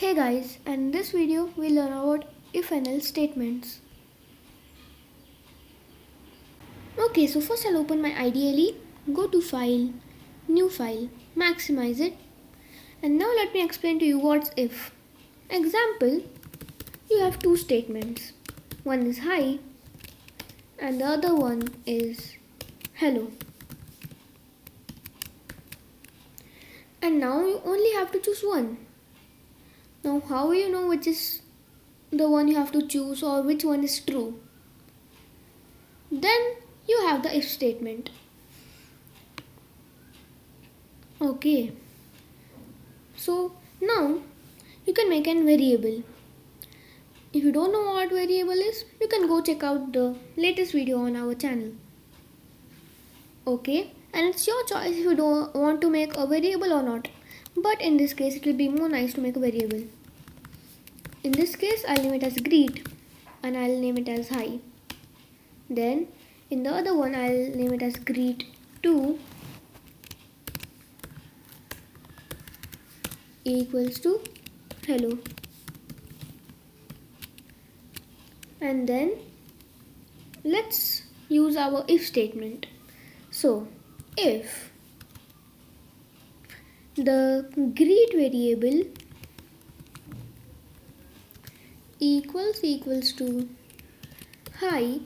Hey guys, and in this video we'll learn about if and else statements. Okay, so first I'll open my IDE, go to File, New File, maximize it, and now let me explain to you what's if. Example, you have two statements. One is hi and the other one is hello. And now you only have to choose one. Now how will you know which is the one you have to choose or which one is true? Then you have the if statement. Okay, so now you can make an variable. If you don't know what variable is, you can go check out the latest video on our channel. Okay, and it's your choice if you don't want to make a variable or not. But in this case, it will be more nice to make a variable. In this case, I'll name it as greet and I'll name it as hi. Then in the other one, I'll name it as greet2 equals to hello. And then let's use our if statement. So if the greet variable equals to hi,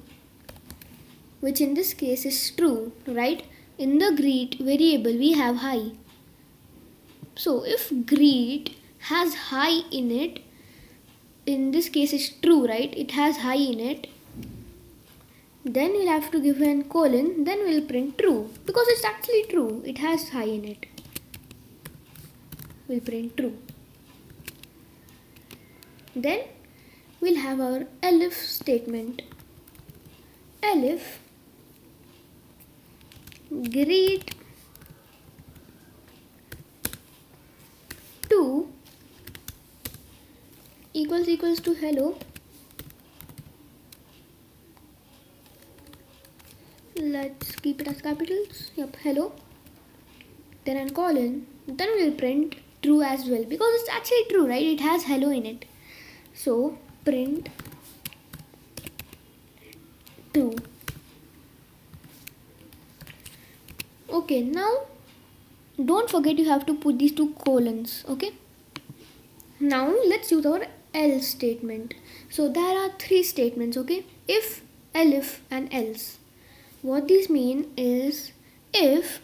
which in this case is true, right? In the greet variable we have hi. So if greet has hi in it, in this case is true, right? It has hi in it. Then we'll have to give a colon, then we'll print true because it's actually true. It has hi in it. We'll print true. Then we'll have our elif statement. Elif greet 2 equals to hello. Let's keep it as capitals. Yep, hello. Then a colon. Then we'll print true as well because it's actually true, right? It has hello in it. So print true. Okay, now don't forget you have to put these two colons. Okay. Now let's use our else statement. So there are three statements. Okay. If, elif, and else. What these mean is if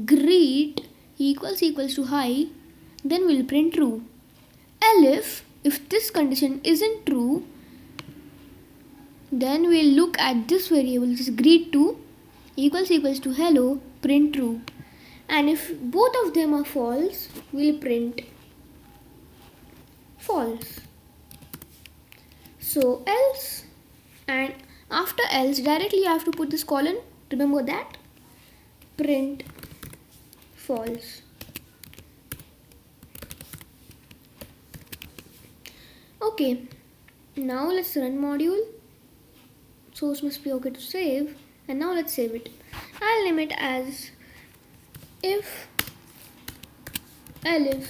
greet equals to hi, then we'll print true. Elif, if this condition isn't true, then we'll look at this variable, which is greet2 equals to hello, print true. And if both of them are false, we'll print false. So else, and after else directly you have to put this colon, remember that, print false. Okay, now let's run module. Source must be okay to save, and now let's save it. I'll name it as if elif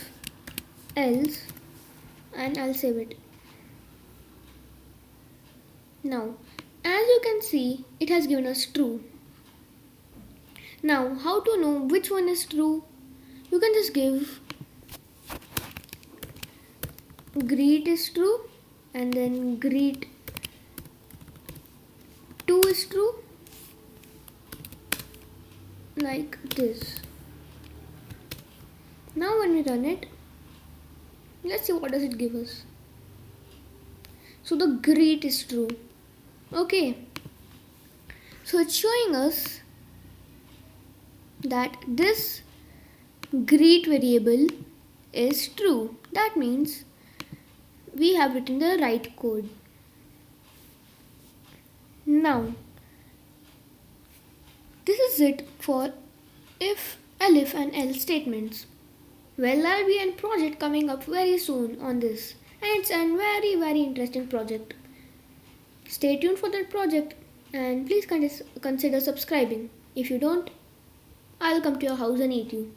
else and I'll save it. Now as you can see, it has given us true. Now how to know which one is true? You can just give greet is true and then greet 2 is true, like this. Now when we run it, let's see what does it give us. So the greet is true. Okay, so it's showing us that this greet variable is true. That means we have written the right code. Now this is it for if, elif, and else statements. Well, there'll be a project coming up very soon on this, and it's a very interesting project. Stay tuned for that project and please consider subscribing. If you don't, I'll come to your house and eat you.